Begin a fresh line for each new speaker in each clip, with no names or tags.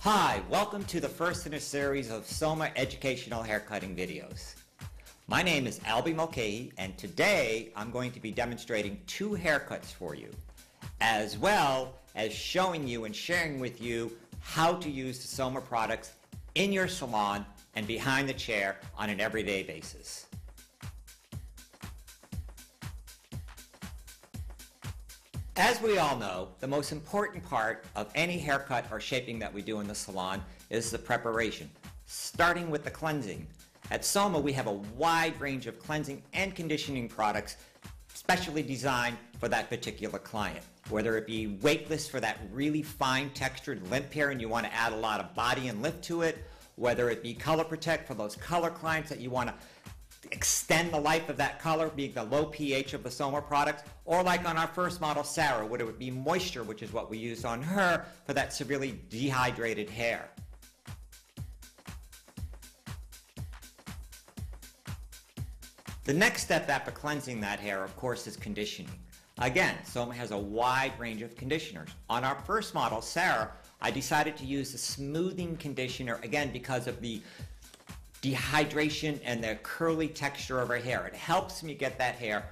Hi, welcome to the first in a series of SOMA educational haircutting videos. My name is Albie Mulcahy, and today I'm going to be demonstrating two haircuts for you, as well as showing you and sharing with you how to use the SOMA products in your salon and behind the chair on an everyday basis. As we all know, the most important part of any haircut or shaping that we do in the salon is the preparation, starting with the cleansing. At SOMA, we have a wide range of cleansing and conditioning products specially designed for that particular client. Whether it be weightless for that really fine textured limp hair and you want to add a lot of body and lift to it, whether it be color protect for those color clients that you want to extend the life of that color, being the low pH of the SOMA products, or like on our first model, Sarah, where it would be moisture, which is what we used on her for that severely dehydrated hair. The next step after cleansing that hair, of course, is conditioning. Again, SOMA has a wide range of conditioners. On our first model, Sarah, I decided to use the smoothing conditioner, again, because of the dehydration and the curly texture of her hair. It helps me get that hair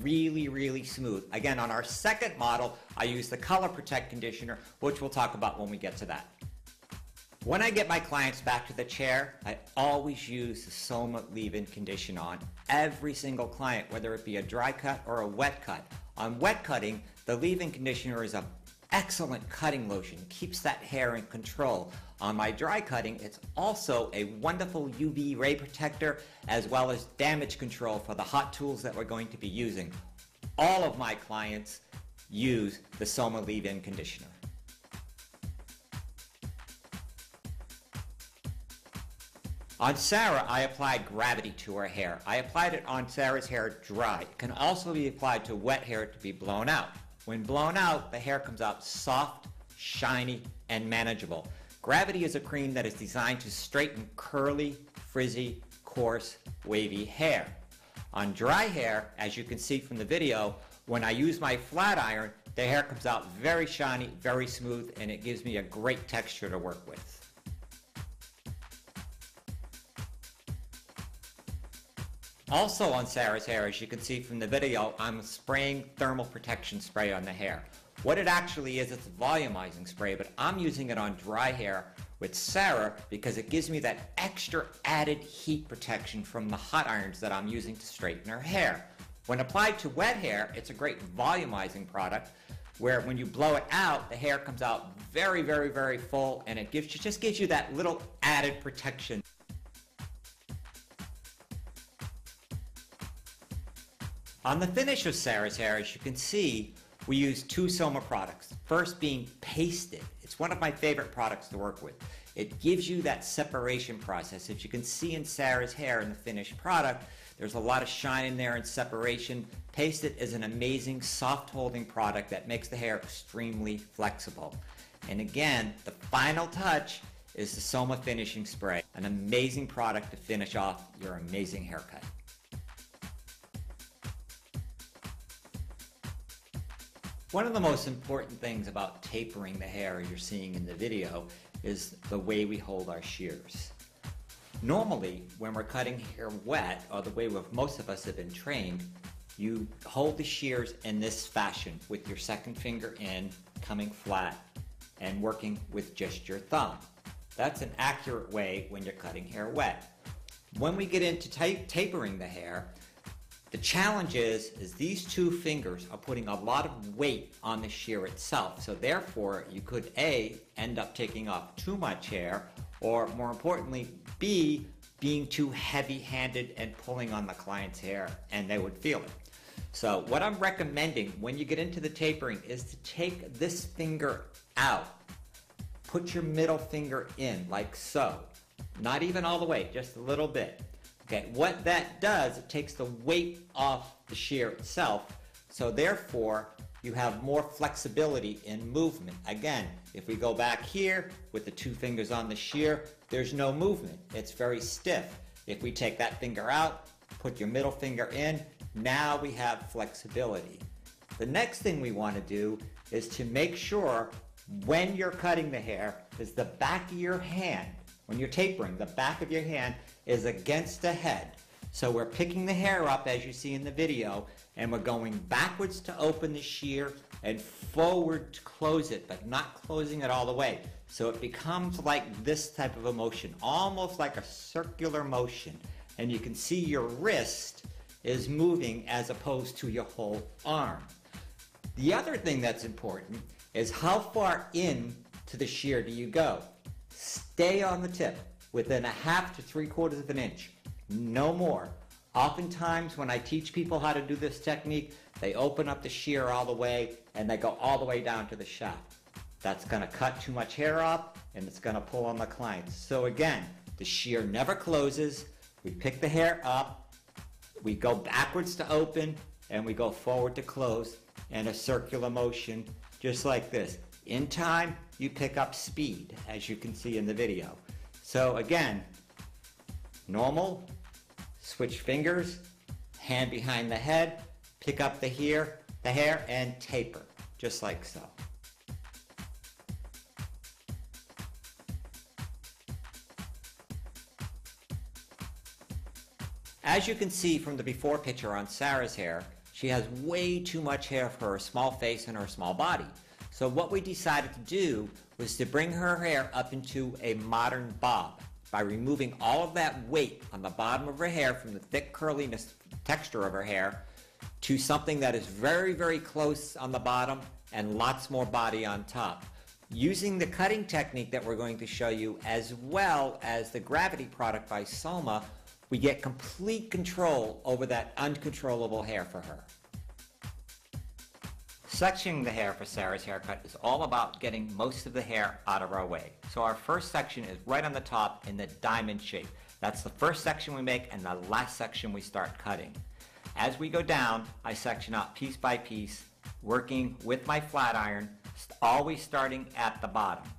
really smooth. Again, on our second model, I use the Color Protect conditioner, which we'll talk about when we get to that. When I get my clients back to the chair, I always use the SOMA leave-in condition on every single client, whether it be a dry cut or a wet cut. On wet cutting, the leave-in conditioner is an excellent cutting lotion, keeps that hair in control. On my dry cutting, it's also a wonderful UV ray protector as well as damage control for the hot tools that we're going to be using. All of my clients use the SOMA leave-in conditioner. On Sarah, I applied gravity to her hair. I applied it on Sarah's hair dry. It can also be applied to wet hair to be blown out. When blown out, the hair comes out soft, shiny, and manageable. Gravity is a cream that is designed to straighten curly, frizzy, coarse, wavy hair. On dry hair, as you can see from the video, when I use my flat iron, the hair comes out very shiny, very smooth, and it gives me a great texture to work with. Also on Sarah's hair, as you can see from the video, I'm spraying thermal protection spray on the hair. What it actually is, it's a volumizing spray, but I'm using it on dry hair with Sarah because it gives me that extra added heat protection from the hot irons that I'm using to straighten her hair. When applied to wet hair, it's a great volumizing product where when you blow it out, the hair comes out very full, and it just gives you that little added protection. On the finish of Sarah's hair, as you can see, we use two SOMA products. First being Pasted. It's one of my favorite products to work with. It gives you that separation process. As you can see in Sarah's hair in the finished product, there's a lot of shine in there and separation. Pasted is an amazing soft holding product that makes the hair extremely flexible. And again, the final touch is the SOMA finishing spray, an amazing product to finish off your amazing haircut. One of the most important things about tapering the hair you're seeing in the video is the way we hold our shears. Normally, when we're cutting hair wet, or the way most of us have been trained, you hold the shears in this fashion with your second finger in, coming flat, and working with just your thumb. That's an accurate way when you're cutting hair wet. When we get into tapering the hair, the challenge is these two fingers are putting a lot of weight on the shear itself. So therefore, you could A, end up taking off too much hair, or more importantly, B, being too heavy-handed and pulling on the client's hair, and they would feel it. So what I'm recommending when you get into the tapering is to take this finger out. Put your middle finger in, like so. Not even all the way, just a little bit. Okay, what that does, it takes the weight off the shear itself, so therefore you have more flexibility in movement. Again, if we go back here with the two fingers on the shear, there's no movement. It's very stiff. If we take that finger out, put your middle finger in, now we have flexibility. The next thing we want to do is to make sure when you're cutting the hair is the back of your hand. When you're tapering, the back of your hand is against the head. So we're picking the hair up as you see in the video, and we're going backwards to open the shear and forward to close it, but not closing it all the way. So it becomes like this type of a motion, almost like a circular motion. And you can see your wrist is moving as opposed to your whole arm. The other thing that's important is how far in to the shear do you go? Stay on the tip within 1/2 to 3/4 of an inch, no more. Oftentimes when I teach people how to do this technique, they open up the shear all the way and they go all the way down to the shaft. That's going to cut too much hair off and it's going to pull on the client. So again, the shear never closes. We pick the hair up, we go backwards to open, and we go forward to close in a circular motion just like this. In time, you pick up speed, as you can see in the video. So again, normal, switch fingers, hand behind the head, pick up the hair, and taper, just like so. As you can see from the before picture on Sarah's hair, she has way too much hair for her small face and her small body. So what we decided to do was to bring her hair up into a modern bob by removing all of that weight on the bottom of her hair from the thick curliness texture of her hair to something that is very, very close on the bottom and lots more body on top. Using the cutting technique that we're going to show you, as well as the gravity product by SOMA, we get complete control over that uncontrollable hair for her. Sectioning the hair for Sarah's haircut is all about getting most of the hair out of our way. So our first section is right on the top in the diamond shape. That's the first section we make and the last section we start cutting. As we go down, I section out piece by piece, working with my flat iron, always starting at the bottom,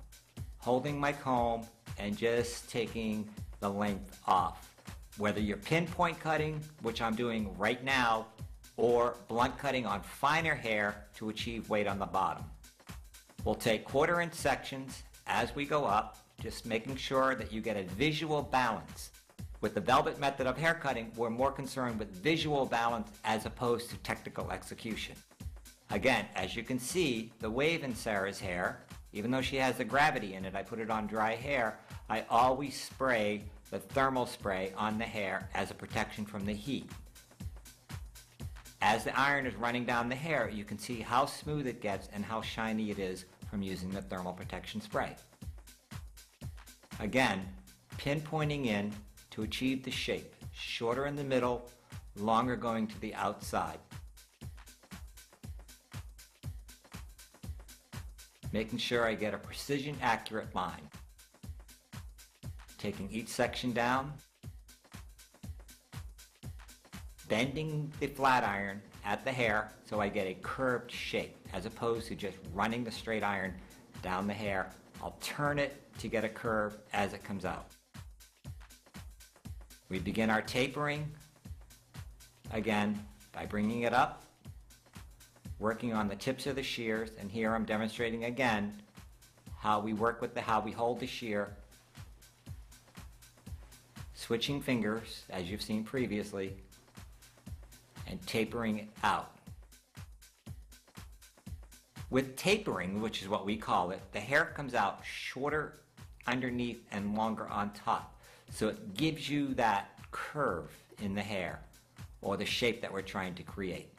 holding my comb and just taking the length off. Whether you're pinpoint cutting, which I'm doing right now, or blunt cutting on finer hair to achieve weight on the bottom. We'll take 1/4 inch sections as we go up, just making sure that you get a visual balance. With the velvet method of hair cutting, we're more concerned with visual balance as opposed to technical execution. Again, as you can see, the wave in Sarah's hair, even though she has the gravity in it, I put it on dry hair, I always spray the thermal spray on the hair as a protection from the heat. As the iron is running down the hair, you can see how smooth it gets and how shiny it is from using the thermal protection spray. Again, pinpointing in to achieve the shape, shorter in the middle, longer going to the outside. Making sure I get a precision accurate line. Taking each section down, bending the flat iron at the hair so I get a curved shape as opposed to just running the straight iron down the hair. I'll turn it to get a curve as it comes out. We begin our tapering again by bringing it up, working on the tips of the shears, and here I'm demonstrating again how we work with how we hold the shear, switching fingers as you've seen previously, and tapering it out. With tapering, which is what we call it, the hair comes out shorter underneath and longer on top. So it gives you that curve in the hair, or the shape that we're trying to create.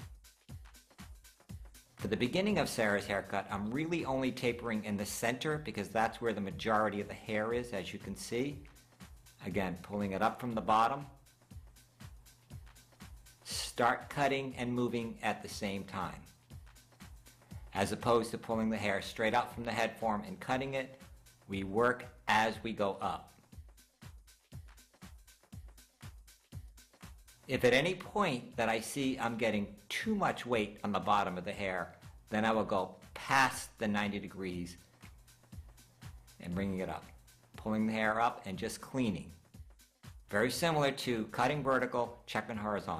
For the beginning of Sarah's haircut, I'm really only tapering in the center because that's where the majority of the hair is, as you can see. Again, pulling it up from the bottom. Start cutting and moving at the same time. As opposed to pulling the hair straight out from the head form and cutting it, we work as we go up. If at any point that I see I'm getting too much weight on the bottom of the hair, then I will go past the 90 degrees and bringing it up. Pulling the hair up and just cleaning. Very similar to cutting vertical, checking horizontal.